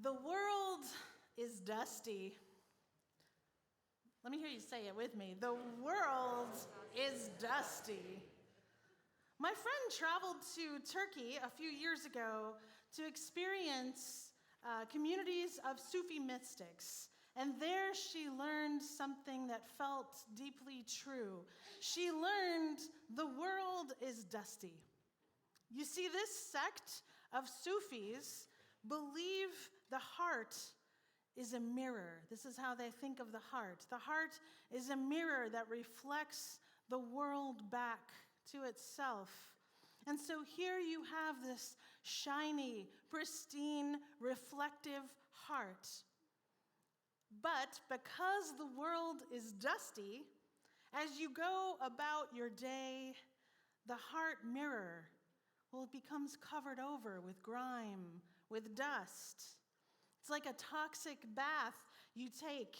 The world is dusty. Let me hear you say it with me. The world is dusty. My friend traveled to Turkey a few years ago to experience communities of Sufi mystics. And there she learned something that felt deeply true. She learned the world is dusty. You see, this sect of Sufis believe the heart is a mirror. This is how they think of the heart. The heart is a mirror that reflects the world back to itself. And so here you have this shiny, pristine, reflective heart. But because the world is dusty, as you go about your day, the heart mirror, well, it becomes covered over with grime, with dust. It's like a toxic bath you take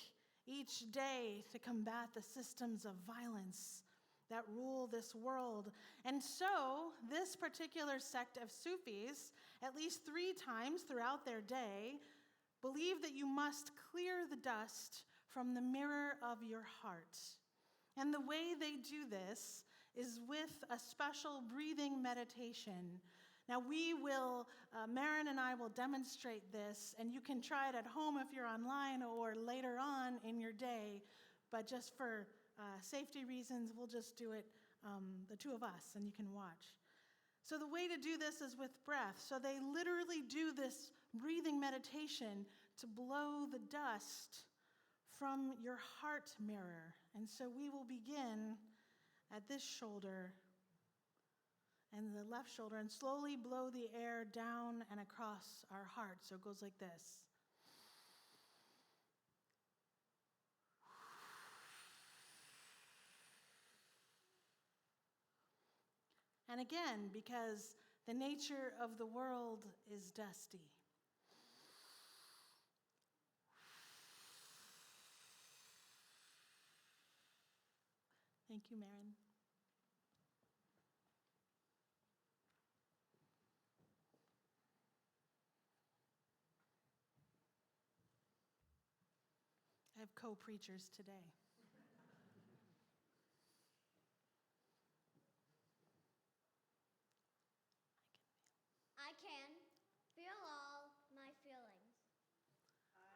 each day to combat the systems of violence that rule this world. And so, this particular sect of Sufis, at least 3 times throughout their day, believe that you must clear the dust from the mirror of your heart. And the way they do this is with a special breathing meditation. Now Marin and I will demonstrate this, and you can try it at home if you're online or later on in your day, but just for safety reasons, we'll just do it, the 2 of us, and you can watch. So the way to do this is with breath. So they literally do this breathing meditation to blow the dust from your heart mirror. And so we will begin at this shoulder and the left shoulder and slowly blow the air down and across our heart. So it goes like this. And again, because the nature of the world is dusty. Thank you, Marin. I have co-preachers today. I can feel all my feelings.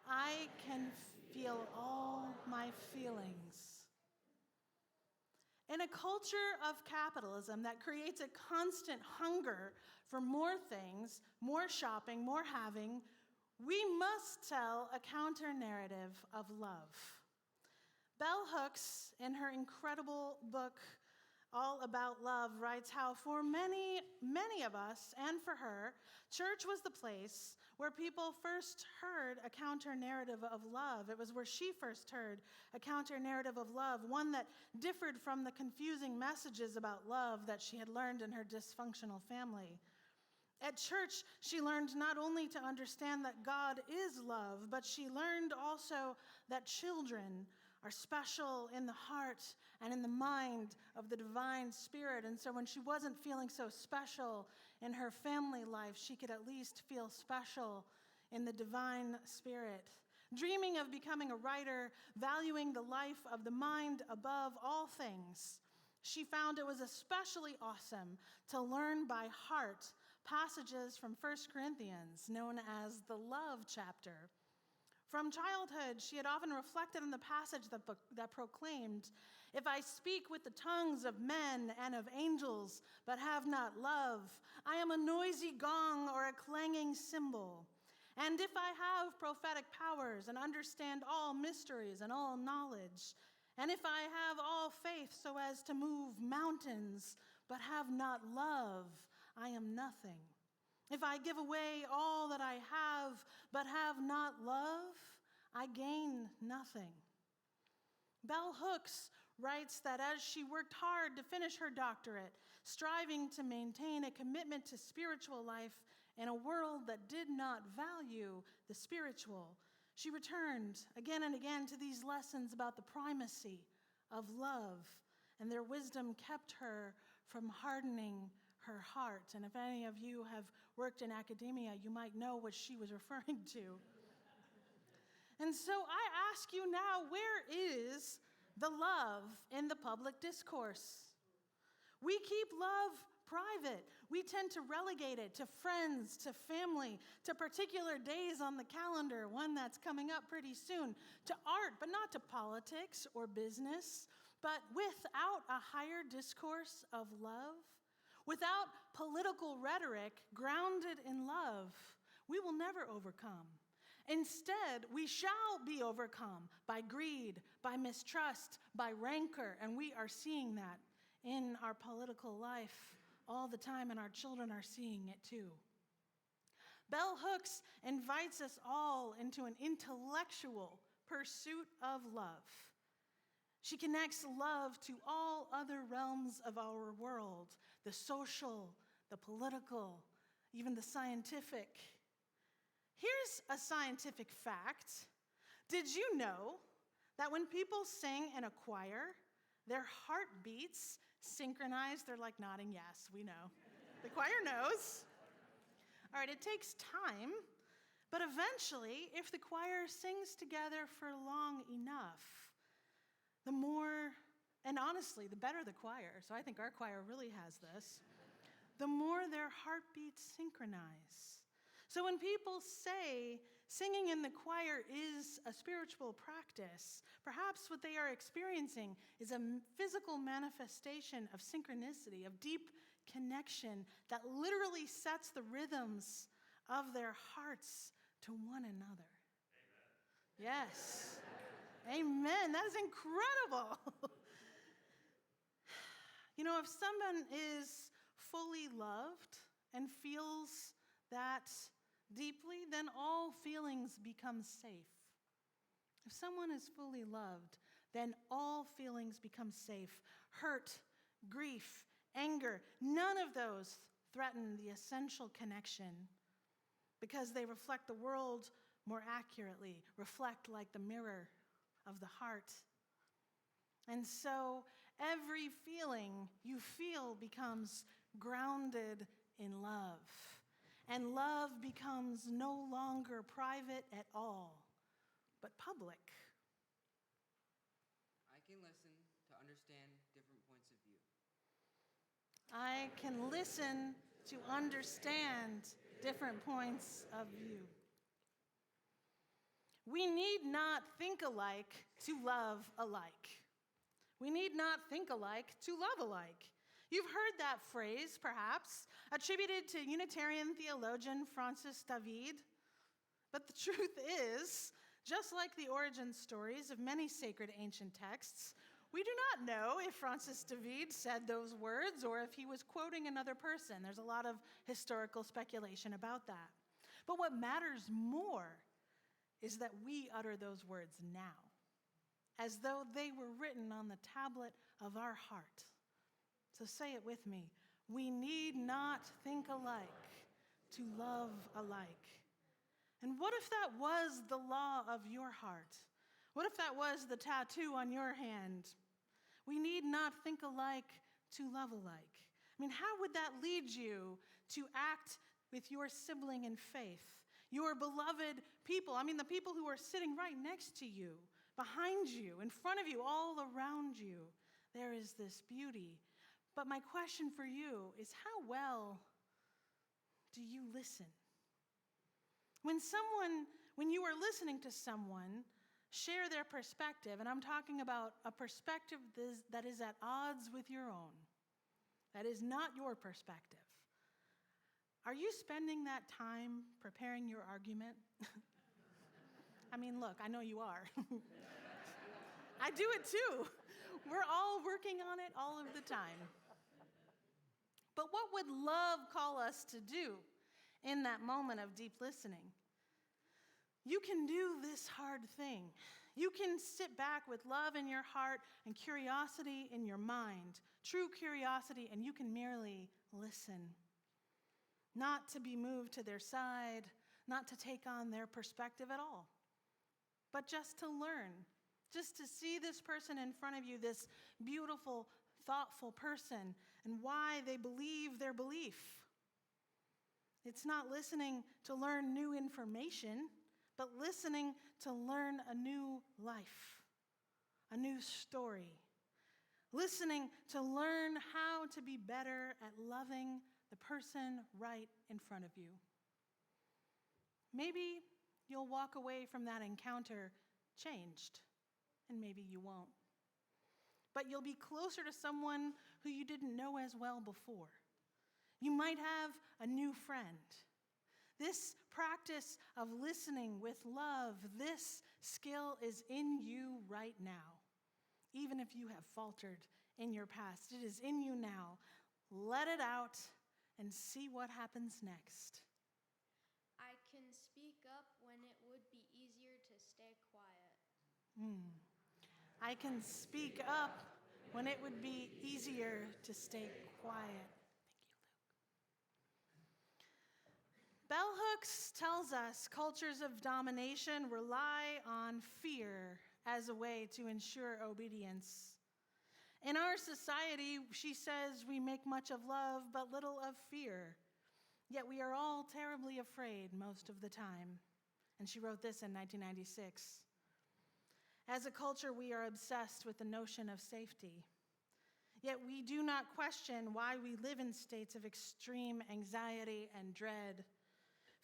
I can feel all my feelings. In a culture of capitalism that creates a constant hunger for more things, more shopping, more having, we must tell a counter-narrative of love. Bell Hooks, in her incredible book, All About Love, writes how for many, many of us, and for her, church was the place where people first heard a counter-narrative of love. It was where she first heard a counter-narrative of love, one that differed from the confusing messages about love that she had learned in her dysfunctional family. At church, she learned not only to understand that God is love, but she learned also that children are special in the heart and in the mind of the divine spirit. And so when she wasn't feeling so special in her family life, she could at least feel special in the divine spirit. Dreaming of becoming a writer, valuing the life of the mind above all things, she found it was especially awesome to learn by heart passages from 1 Corinthians, known as the love chapter. From childhood, she had often reflected on the passage that proclaimed, "If I speak with the tongues of men and of angels, but have not love, I am a noisy gong or a clanging cymbal. And if I have prophetic powers and understand all mysteries and all knowledge, and if I have all faith so as to move mountains, but have not love, I am nothing. If I give away all that I have, but have not love, I gain nothing." Bell Hooks writes that as she worked hard to finish her doctorate, striving to maintain a commitment to spiritual life in a world that did not value the spiritual, she returned again and again to these lessons about the primacy of love, and their wisdom kept her from hardening her heart. And if any of you have worked in academia, you might know what she was referring to. And so I ask you now, where is the love in the public discourse? We keep love private. We tend to relegate it to friends, to family, to particular days on the calendar, one that's coming up pretty soon, to art, but not to politics or business. But without a higher discourse of love, without political rhetoric grounded in love, we will never overcome. Instead, we shall be overcome by greed, by mistrust, by rancor, and we are seeing that in our political life all the time, and our children are seeing it too. Bell Hooks invites us all into an intellectual pursuit of love. She connects love to all other realms of our world, the social, the political, even the scientific. Here's a scientific fact. Did you know that when people sing in a choir, their heartbeats synchronize? They're like nodding yes, we know. The choir knows. All right, it takes time, but eventually, if the choir sings together for long enough, the more, and honestly, the better the choir, so I think our choir really has this, the more their heartbeats synchronize. So when people say singing in the choir is a spiritual practice, perhaps what they are experiencing is a physical manifestation of synchronicity, of deep connection that literally sets the rhythms of their hearts to one another. Amen. Yes. Amen. That is incredible. You know, if someone is fully loved and feels that deeply, then all feelings become safe. If someone is fully loved, then all feelings become safe. Hurt, grief, anger, none of those threaten the essential connection because they reflect the world more accurately, reflect like the mirror of the heart. And so every feeling you feel becomes grounded in love. And love becomes no longer private at all, but public. I can listen to understand different points of view. I can listen to understand different points of view. We need not think alike to love alike. We need not think alike to love alike. You've heard that phrase, perhaps, attributed to Unitarian theologian Francis David. But the truth is, just like the origin stories of many sacred ancient texts, we do not know if Francis David said those words or if he was quoting another person. There's a lot of historical speculation about that. But what matters more is that we utter those words now, as though they were written on the tablet of our heart. So say it with me. We need not think alike to love alike. And what if that was the law of your heart? What if that was the tattoo on your hand? We need not think alike to love alike. I mean, how would that lead you to act with your sibling in faith, your beloved people? I mean, the people who are sitting right next to you, behind you, in front of you, all around you. There is this beauty. But my question for you is, how well do you listen? When you are listening to someone share their perspective, and I'm talking about a perspective that is at odds with your own, that is not your perspective, are you spending that time preparing your argument? I mean, look, I know you are. I do it too. We're all working on it all of the time. But what would love call us to do in that moment of deep listening? You can do this hard thing. You can sit back with love in your heart and curiosity in your mind, true curiosity, and you can merely listen. Not to be moved to their side, not to take on their perspective at all, but just to learn, just to see this person in front of you, this beautiful, thoughtful person, and why they believe their belief. It's not listening to learn new information, but listening to learn a new life, a new story. Listening to learn how to be better at loving the person right in front of you. Maybe you'll walk away from that encounter changed, and maybe you won't. But you'll be closer to someone who you didn't know as well before. You might have a new friend. This practice of listening with love, this skill is in you right now. Even if you have faltered in your past, it is in you now. Let it out and see what happens next. I can speak up when it would be easier to stay quiet. I can speak up when it would be easier to stay quiet. Bell Hooks tells us cultures of domination rely on fear as a way to ensure obedience. In our society, she says, we make much of love but little of fear. Yet we are all terribly afraid most of the time. And she wrote this in 1996. As a culture, we are obsessed with the notion of safety. Yet we do not question why we live in states of extreme anxiety and dread.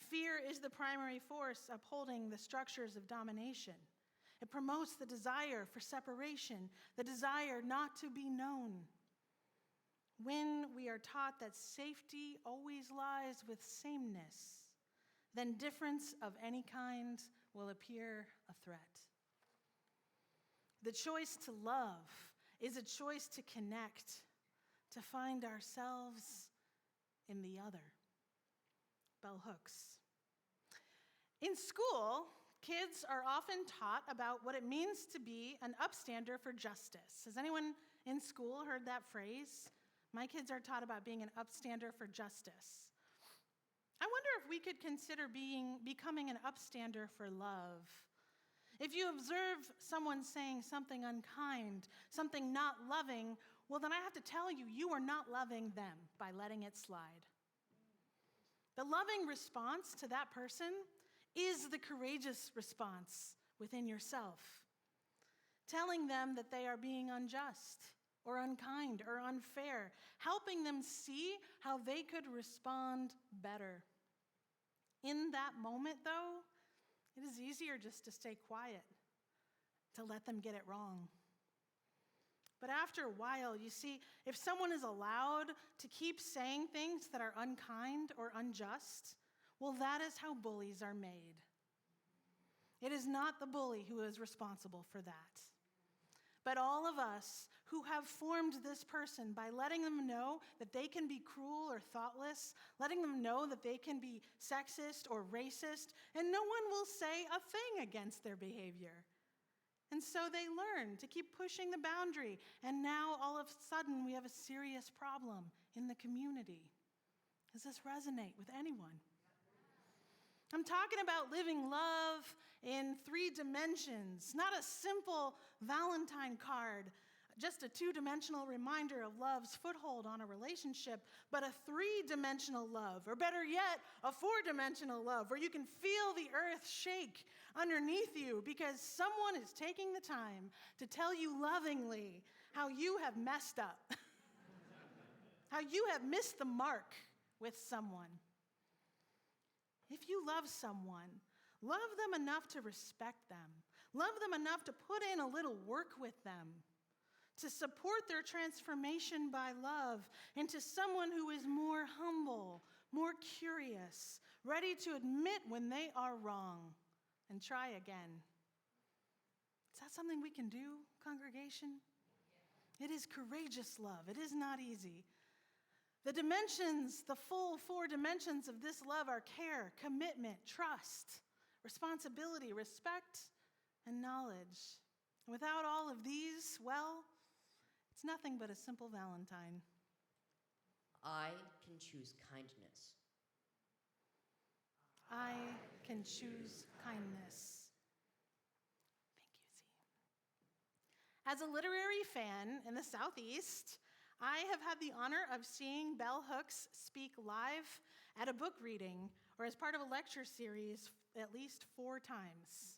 Fear is the primary force upholding the structures of domination. It promotes the desire for separation, the desire not to be known. When we are taught that safety always lies with sameness, then difference of any kind will appear a threat. The choice to love is a choice to connect, to find ourselves in the other. Bell Hooks. In school, kids are often taught about what it means to be an upstander for justice. Has anyone in school heard that phrase? My kids are taught about being an upstander for justice. I wonder if we could consider becoming an upstander for love. If you observe someone saying something unkind, something not loving, well, then I have to tell you, you are not loving them by letting it slide. The loving response to that person is the courageous response within yourself. Telling them that they are being unjust or unkind or unfair, helping them see how they could respond better. In that moment, though, it is easier just to stay quiet, to let them get it wrong. But after a while, you see, if someone is allowed to keep saying things that are unkind or unjust, well, that is how bullies are made. It is not the bully who is responsible for that, but all of us who have formed this person by letting them know that they can be cruel or thoughtless, letting them know that they can be sexist or racist, and no one will say a thing against their behavior. And so they learn to keep pushing the boundary, and now all of a sudden we have a serious problem in the community. Does this resonate with anyone? I'm talking about living love in 3 dimensions, not a simple Valentine card, just a 2-dimensional reminder of love's foothold on a relationship, but a 3-dimensional love, or better yet, a 4-dimensional love, where you can feel the earth shake underneath you because someone is taking the time to tell you lovingly how you have messed up, how you have missed the mark with someone. If you love someone, love them enough to respect them. Love them enough to put in a little work with them, to support their transformation by love into someone who is more humble, more curious, ready to admit when they are wrong and try again. Is that something we can do, congregation? It is courageous love. It is not easy. The dimensions, the full 4 dimensions of this love are care, commitment, trust, responsibility, respect, and knowledge. Without all of these, well, it's nothing but a simple Valentine. I can choose kindness. I can choose kindness. Thank you, Z. As a literary fan in the Southeast, I have had the honor of seeing Bell Hooks speak live at a book reading or as part of a lecture series at least 4 times.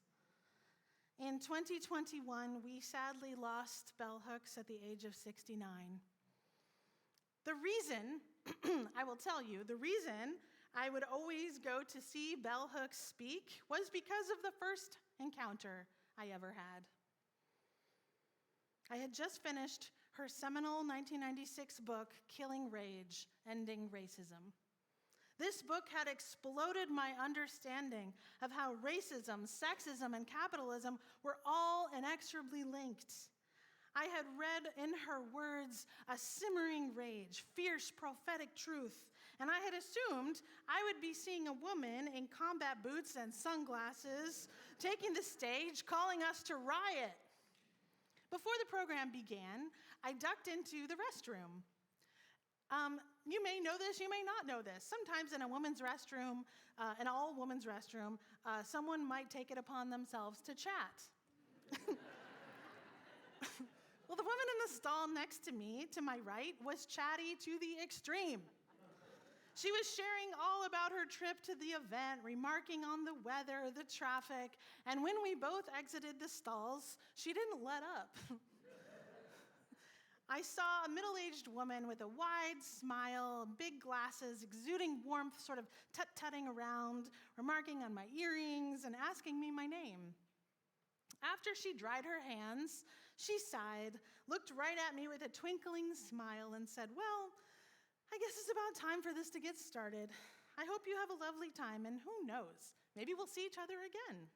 In 2021, we sadly lost bell hooks at the age of 69. The reason, I will tell you, the reason I would always go to see bell hooks speak was because of the first encounter I ever had. I had just finished her seminal 1996 book, Killing Rage, Ending Racism. This book had exploded my understanding of how racism, sexism, and capitalism were all inexorably linked. I had read in her words a simmering rage, fierce prophetic truth, and I had assumed I would be seeing a woman in combat boots and sunglasses taking the stage, calling us to riot. Before the program began, I ducked into the restroom. You may know this, you may not know this. Sometimes in a woman's restroom, an all-woman's restroom, someone might take it upon themselves to chat. Well, the woman in the stall next to me, to my right, was chatty to the extreme. She was sharing all about her trip to the event, remarking on the weather, the traffic, and when we both exited the stalls, she didn't let up. I saw a middle-aged woman with a wide smile, big glasses, exuding warmth, sort of tut-tutting around, remarking on my earrings and asking me my name. After she dried her hands, she sighed, looked right at me with a twinkling smile, and said, "Well, I guess it's about time for this to get started. I hope you have a lovely time, and who knows, maybe we'll see each other again."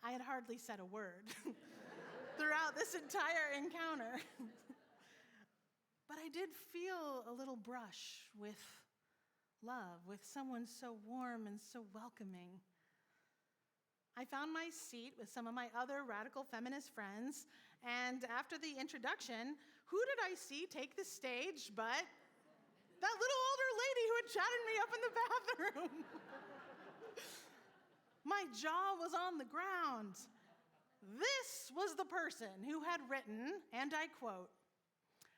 I had hardly said a word throughout this entire encounter. But I did feel a little brush with love, with someone so warm and so welcoming. I found my seat with some of my other radical feminist friends, and after the introduction, who did I see take the stage but that little older lady who had chatted me up in the bathroom? My jaw was on the ground. This was the person who had written, and I quote,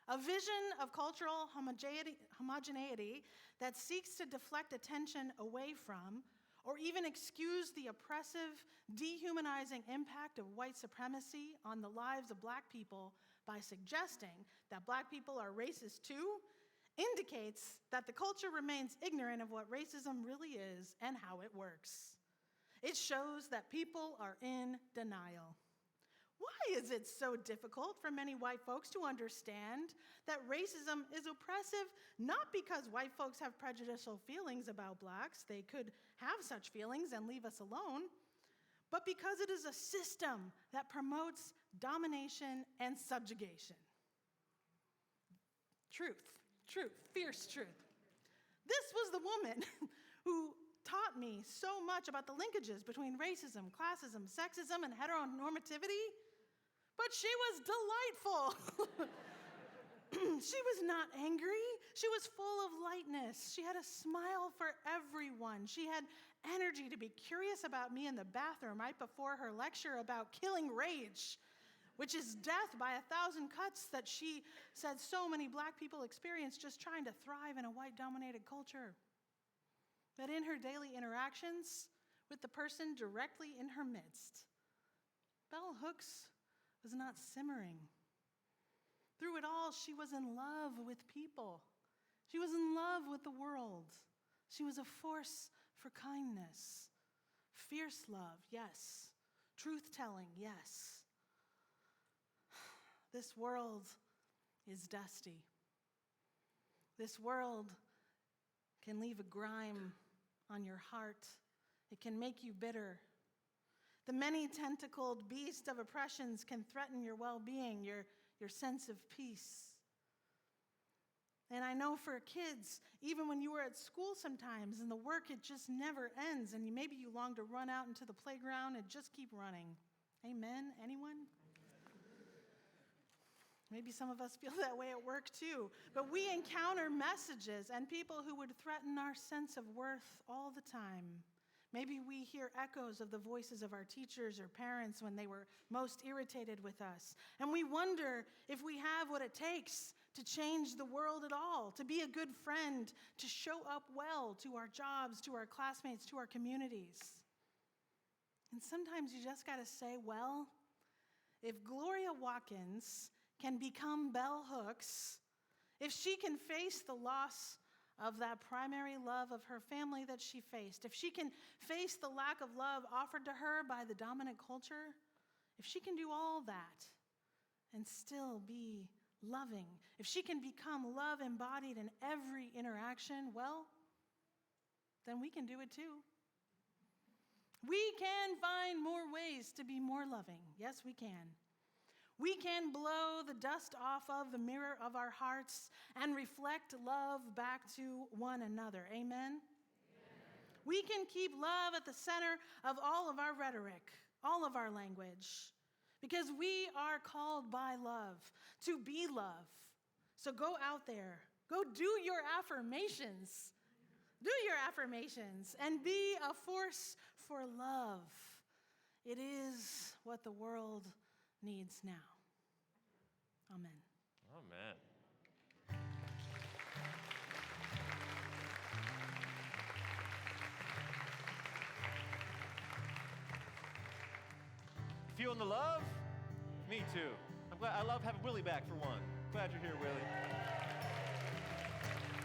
"A vision of cultural homogeneity that seeks to deflect attention away from or even excuse the oppressive, dehumanizing impact of white supremacy on the lives of Black people by suggesting that Black people are racist too, indicates that the culture remains ignorant of what racism really is and how it works. It shows that people are in denial." Why is it so difficult for many white folks to understand that racism is oppressive, not because white folks have prejudicial feelings about Blacks, they could have such feelings and leave us alone, but because it is a system that promotes domination and subjugation? Truth, fierce truth. This was the woman who taught me so much about the linkages between racism, classism, sexism, and heteronormativity, but she was delightful. She was not angry. She was full of lightness. She had a smile for everyone. She had energy to be curious about me in the bathroom right before her lecture about killing rage, which is death by 1,000 cuts that she said so many Black people experience just trying to thrive in a white-dominated culture. But in her daily interactions with the person directly in her midst, bell hooks was not simmering. Through it all, she was in love with people. She was in love with the world. She was a force for kindness. Fierce love, yes. Truth-telling, yes. This world is dusty. This world can leave a grime on your heart. It can make you bitter. The many-tentacled beast of oppressions can threaten your well-being, your sense of peace. And I know for kids, even when you were at school sometimes and the work, it just never ends, and maybe you long to run out into the playground and just keep running. Amen? Anyone? Maybe some of us feel that way at work too. But we encounter messages and people who would threaten our sense of worth all the time. Maybe we hear echoes of the voices of our teachers or parents when they were most irritated with us. And we wonder if we have what it takes to change the world at all, to be a good friend, to show up well to our jobs, to our classmates, to our communities. And sometimes you just got to say, well, if Gloria Watkins can become bell hooks, if she can face the loss of that primary love of her family that she faced, if she can face the lack of love offered to her by the dominant culture, if she can do all that and still be loving, if she can become love embodied in every interaction, well, then we can do it too. We can find more ways to be more loving. Yes, we can. We can blow the dust off of the mirror of our hearts and reflect love back to one another. Amen? Amen. We can keep love at the center of all of our rhetoric, all of our language, because we are called by love to be love. So go out there, go do your affirmations. Do your affirmations and be a force for love. It is what the world needs now. Amen. Amen. Feeling the love? Me too. I love having Willie back for one. Glad you're here, Willie.